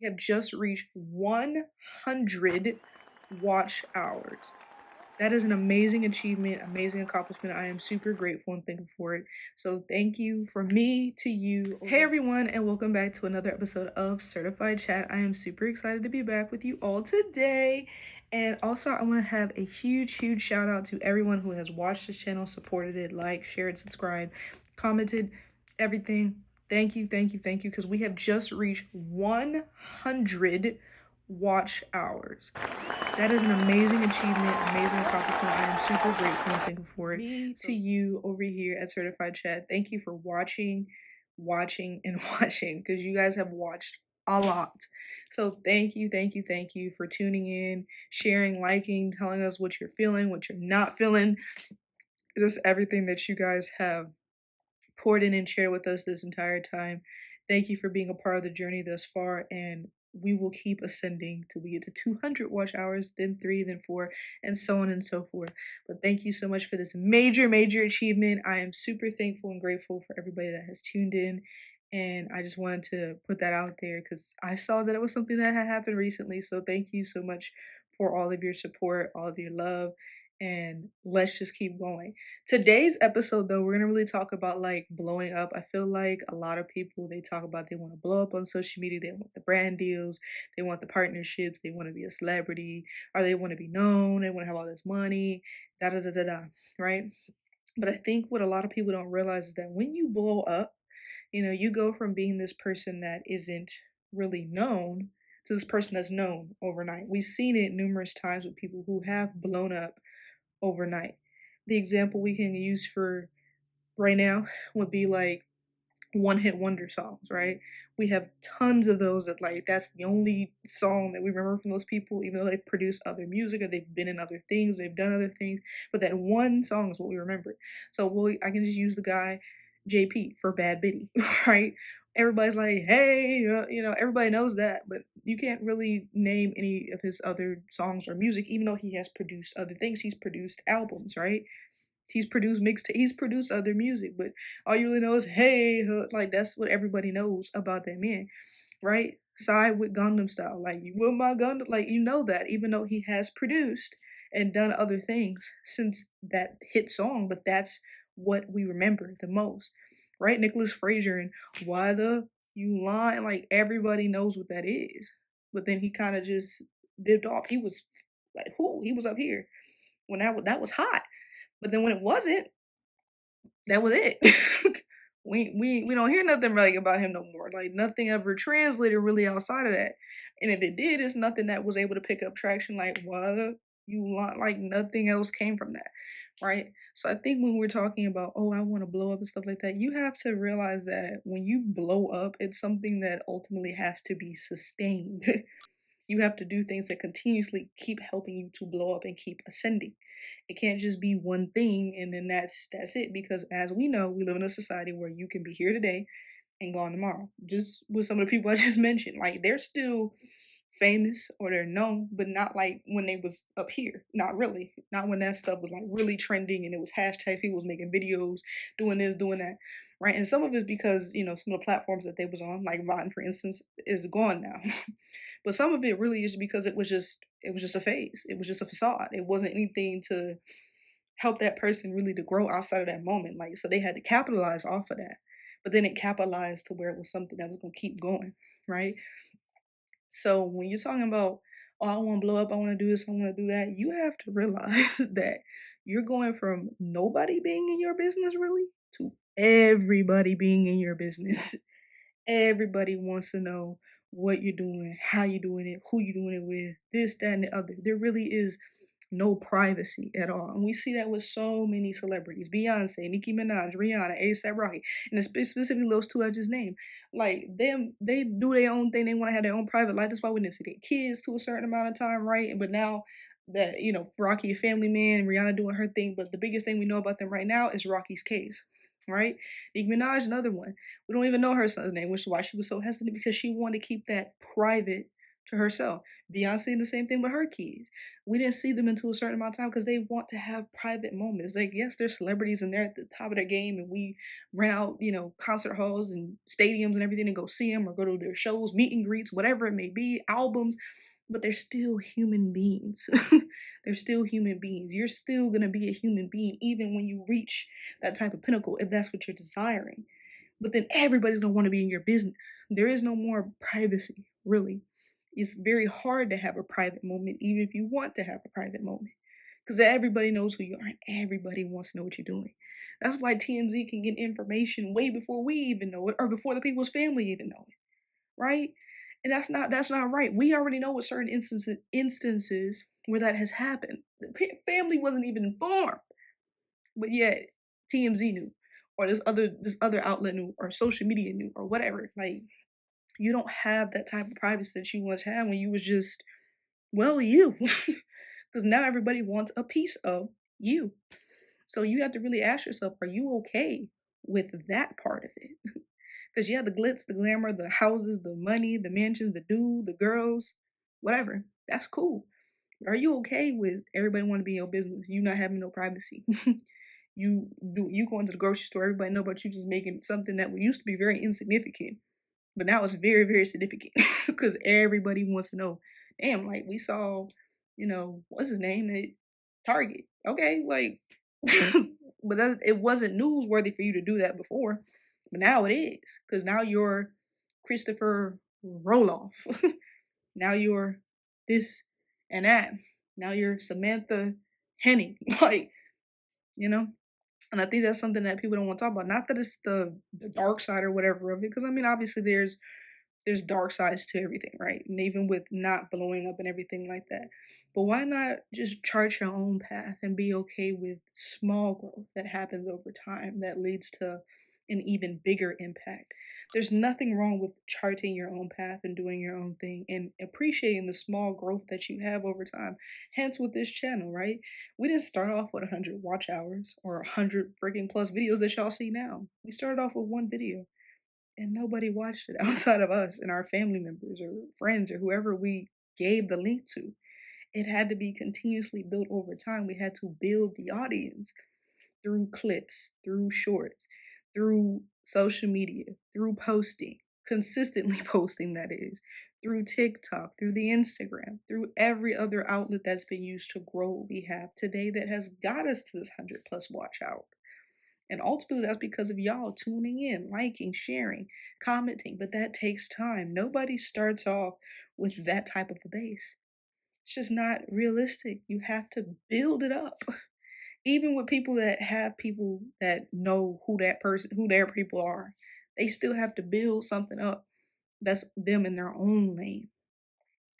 We have just reached 100 watch hours. That is an amazing achievement, amazing accomplishment. I am super grateful and thankful for it. So thank you from me to you. Hey everyone, and welcome back to another episode of Certified Chat. I am super excited to be back with you all today. And also I want to have a huge shout out to everyone who has watched this channel, supported it, liked, shared, subscribed, commented, everything. Thank you, because we have just reached 100 watch hours. That is an amazing achievement, amazing accomplishment. I am super grateful and thankful for it. Me to you over here at Certified Chat. Thank you for watching, because you guys have watched a lot. So thank you for tuning in, sharing, liking, telling us what you're feeling, what you're not feeling. Just everything that you guys have poured in and shared with us this entire time. Thank you for being a part of the journey thus far, and we will keep ascending till we get to 200 watch hours, then 3, then 4, and so on and so forth. But thank you so much for this major achievement. I am super thankful and grateful for everybody that has tuned in, and I just wanted to put that out there because I saw that it was something that had happened recently. So thank you so much for all of your support, all of your love, and let's just keep going. Today's episode, though, we're going to really talk about like blowing up. I feel like a lot of people, they talk about they want to blow up on social media. They want the brand deals. They want the partnerships. They want to be a celebrity, or they want to be known. They want to have all this money, right? But I think what a lot of people don't realize is that when you blow up, you go from being this person that isn't really known to this person that's known overnight. We've seen it numerous times with people who have blown up overnight. The example we can use for right now would be like one-hit wonder songs, right? We have tons of those that like that's the only song that we remember from those people, even though they've produced other music or they've been in other things, they've done other things, but that one song is what we remember. So I can just use the guy JP for Bad Bitty, right? Everybody's like, hey, everybody knows that, but you can't really name any of his other songs or music, even though he has produced other things. He's produced albums, right? He's produced mixtapes. He's produced other music, but all you really know is, hey, like that's what everybody knows about that man, right? Side with Gangnam Style, like you will my Gundam, like you know that, even though he has produced and done other things since that hit song, but that's what we remember the most, right? Nicholas Frazier and Why the You Lying, like everybody knows what that is, but then he kind of just dipped off. He was like, who? He was up here when that was hot, but then when it wasn't, that was it. we don't hear nothing really about him no more. Like nothing ever translated really outside of that. And if it did, it's nothing that was able to pick up traction. Like what you want? Like nothing else came from that, right? So I think when we're talking about I want to blow up and stuff like that, you have to realize that when you blow up, it's something that ultimately has to be sustained. You have to do things that continuously keep helping you to blow up and keep ascending. It can't just be one thing and then that's it, because as we know, we live in a society where you can be here today and gone tomorrow. Just with some of the people I just mentioned, like they're still famous or they're known, but not like when they was up here. Not really. Not when that stuff was like really trending and it was hashtags, people was making videos, doing this, doing that. Right. And some of it's because, some of the platforms that they was on, like Vine, for instance, is gone now. But some of it really is because it was just a phase. It was just a facade. It wasn't anything to help that person really to grow outside of that moment. Like, so they had to capitalize off of that. But then it capitalized to where it was something that was going to keep going, right? So when you're talking about, I want to blow up, I want to do this, I want to do that, you have to realize that you're going from nobody being in your business really to everybody being in your business. Everybody wants to know what you're doing, how you're doing it, who you're doing it with, this, that, and the other. There really is no privacy at all. And we see that with so many celebrities. Beyonce, Nicki Minaj, Rihanna, A$AP Rocky, and specifically those two I just named. Like them, they do their own thing. They want to have their own private life. That's why we didn't see their kids to a certain amount of time, right? But now that, Rocky a family man, Rihanna doing her thing. But the biggest thing we know about them right now is Rocky's case. Right? Nicki Minaj, another one. We don't even know her son's name, which is why she was so hesitant, because she wanted to keep that private to herself. Beyonce did the same thing with her kids. We didn't see them until a certain amount of time because they want to have private moments. Like, yes, they're celebrities and they're at the top of their game, and we rent out, concert halls and stadiums and everything to go see them or go to their shows, meet and greets, whatever it may be, albums. But they're still human beings. They're still human beings. You're still going to be a human being even when you reach that type of pinnacle, if that's what you're desiring. But then everybody's going to want to be in your business. There is no more privacy, really. It's very hard to have a private moment, even if you want to have a private moment, because everybody knows who you are and everybody wants to know what you're doing. That's why TMZ can get information way before we even know it, or before the people's family even know it, right? And that's not right. We already know what certain instances where that has happened. The family wasn't even informed, but yet TMZ knew, or this other outlet knew, or social media knew, or whatever. Like, you don't have that type of privacy that you once had when you was just, well, you. Because now everybody wants a piece of you. So you have to really ask yourself, are you okay with that part of it? Because yeah, the glitz, the glamour, the houses, the money, the mansions, the dude, the girls, whatever, that's cool. But are you okay with everybody want to be in your business? You not having no privacy. You going to the grocery store, everybody know about you just making something that used to be very insignificant, but now it's very, very significant because everybody wants to know. Damn, like we saw, what's his name at Target. Okay, like, but it wasn't newsworthy for you to do that before, but now it is because now you're Christopher Roloff. Now you're this and that. Now you're Samantha Henning. Like, you know. And I think that's something that people don't want to talk about. Not that it's the dark side or whatever of it, because I mean, obviously there's dark sides to everything, right? And even with not blowing up and everything like that. But why not just chart your own path and be okay with small growth that happens over time that leads to an even bigger impact? There's nothing wrong with charting your own path and doing your own thing and appreciating the small growth that you have over time. Hence with this channel, right? We didn't start off with 100 watch hours or 100 freaking plus videos that y'all see now. We started off with one video and nobody watched it outside of us and our family members or friends or whoever we gave the link to. It had to be continuously built over time. We had to build the audience through clips, through shorts, through social media, through posting, consistently posting, that is, through TikTok, through the Instagram, through every other outlet that's been used to grow what we have today that has got us to this 100 plus watch hour. And ultimately, that's because of y'all tuning in, liking, sharing, commenting. But that takes time. Nobody starts off with that type of a base. It's just not realistic. You have to build it up. Even with people that have people that know who their people are, they still have to build something up that's them in their own lane.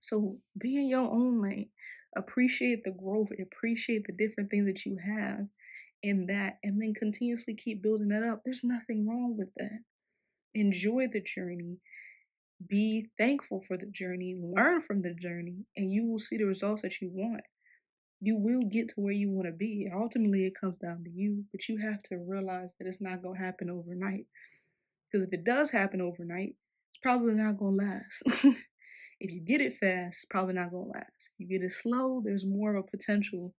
So be in your own lane. Appreciate the growth. Appreciate the different things that you have in that, and then continuously keep building that up. There's nothing wrong with that. Enjoy the journey. Be thankful for the journey. Learn from the journey, and you will see the results that you want. You will get to where you want to be. Ultimately, it comes down to you, but you have to realize that it's not going to happen overnight. Because if it does happen overnight, it's probably not going to last. If you get it fast, it's probably not going to last. If you get it slow, there's more of a potential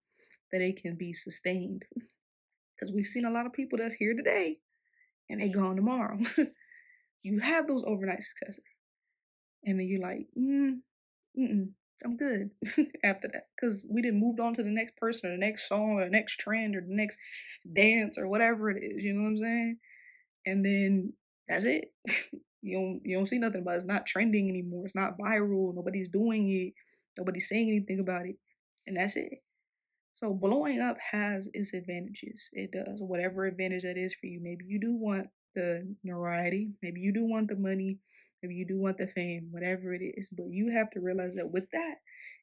that it can be sustained. Because we've seen a lot of people that's here today and they gone tomorrow. You have those overnight successes. And then you're like, I'm good after that. Because we didn't moved on to the next person or the next song or the next trend or the next dance or whatever it is. You know what I'm saying? And then that's it. You don't see nothing about it. It's not trending anymore. It's not viral. Nobody's doing it. Nobody's saying anything about it. And that's it. So blowing up has its advantages. It does. Whatever advantage that is for you. Maybe you do want the notoriety. Maybe you do want the money. Maybe you do want the fame. Whatever it is. But you have to realize that with that,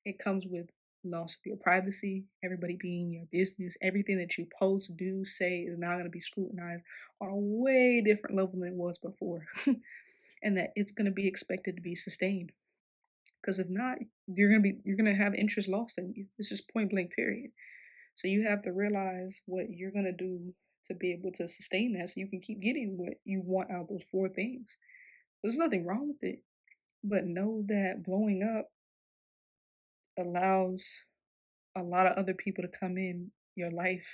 it comes with loss of your privacy. Everybody being your business. Everything that you post, do, say is now going to be scrutinized on a way different level than it was before. And that it's going to be expected to be sustained. Because if not, you're gonna have interest lost in you. It's just point blank period. So you have to realize what you're gonna do to be able to sustain that, so you can keep getting what you want out of those four things. There's nothing wrong with it, but know that blowing up allows a lot of other people to come in your life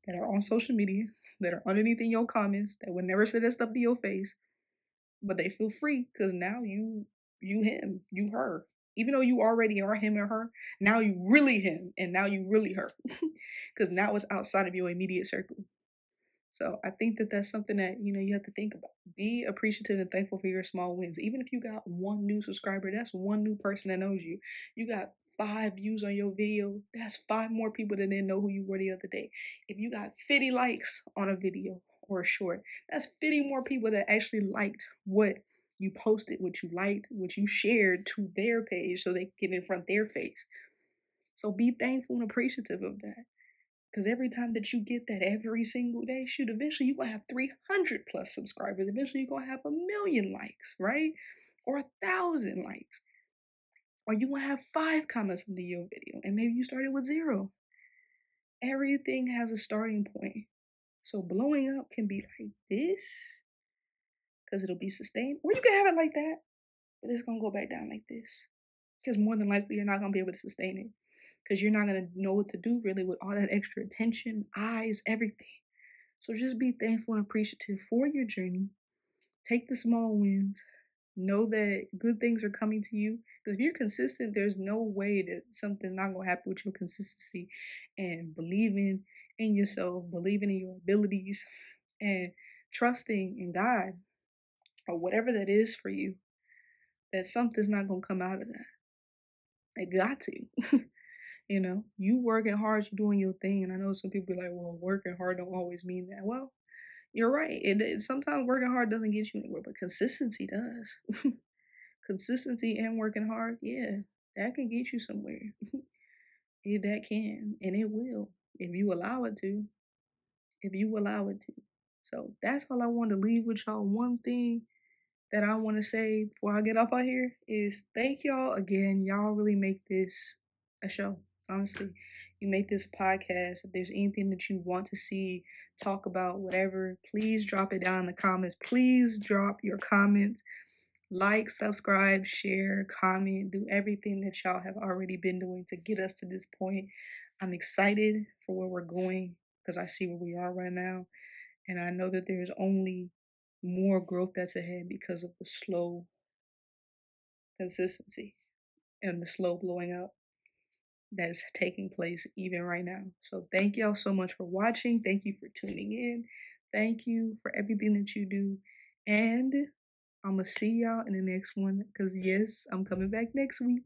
that are on social media, that are underneath in your comments, that would never say that stuff to your face, but they feel free because now you him, you her. Even though you already are him or her, now you really him and now you really her. Because now it's outside of your immediate circle. So I think that that's something that you have to think about. Be appreciative and thankful for your small wins. Even if you got one new subscriber, that's one new person that knows you. You got 5 views on your video. That's 5 more people that didn't know who you were the other day. If you got 50 likes on a video or a short, that's 50 more people that actually liked what you posted, what you liked, what you shared to their page so they can get in front of their face. So be thankful and appreciative of that. Because every time that you get that every single day, shoot, eventually you're going to have 300 plus subscribers. Eventually you're going to have 1,000,000 likes, right? Or 1,000 likes. Or you want to have 5 comments under your video. And maybe you started with 0. Everything has a starting point. So blowing up can be like this. Because it'll be sustained. Or you can have it like that. But it's going to go back down like this. Because more than likely you're not going to be able to sustain it. Because you're not going to know what to do really with all that extra attention, eyes, everything. So just be thankful and appreciative for your journey. Take the small wins. Know that good things are coming to you. Because if you're consistent, there's no way that something's not going to happen with your consistency. And believing in yourself, believing in your abilities, and trusting in God, or whatever that is for you, that something's not going to come out of that. It got to. You working hard, you're doing your thing. And I know some people be like, well, working hard don't always mean that. Well, you're right. Sometimes working hard doesn't get you anywhere, but consistency does. Consistency and working hard, yeah, that can get you somewhere. Yeah, that can, and it will, if you allow it to. If you allow it to. So that's all I want to leave with y'all. One thing that I want to say before I get off out here is thank y'all again. Y'all really make this a show. Honestly, you make this podcast. If there's anything that you want to see, talk about, whatever, please drop it down in the comments. Please drop your comments. Like, subscribe, share, comment, do everything that y'all have already been doing to get us to this point. I'm excited for where we're going because I see where we are right now. And I know that there's only more growth that's ahead because of the slow consistency and the slow blowing up that is taking place even right now. So thank y'all so much for watching. Thank you for tuning in. Thank you for everything that you do. And I'm going to see y'all in the next one because, yes, I'm coming back next week.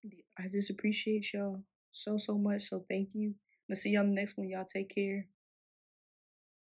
And I just appreciate y'all so much. So thank you. I'm going to see y'all in the next one. Y'all take care.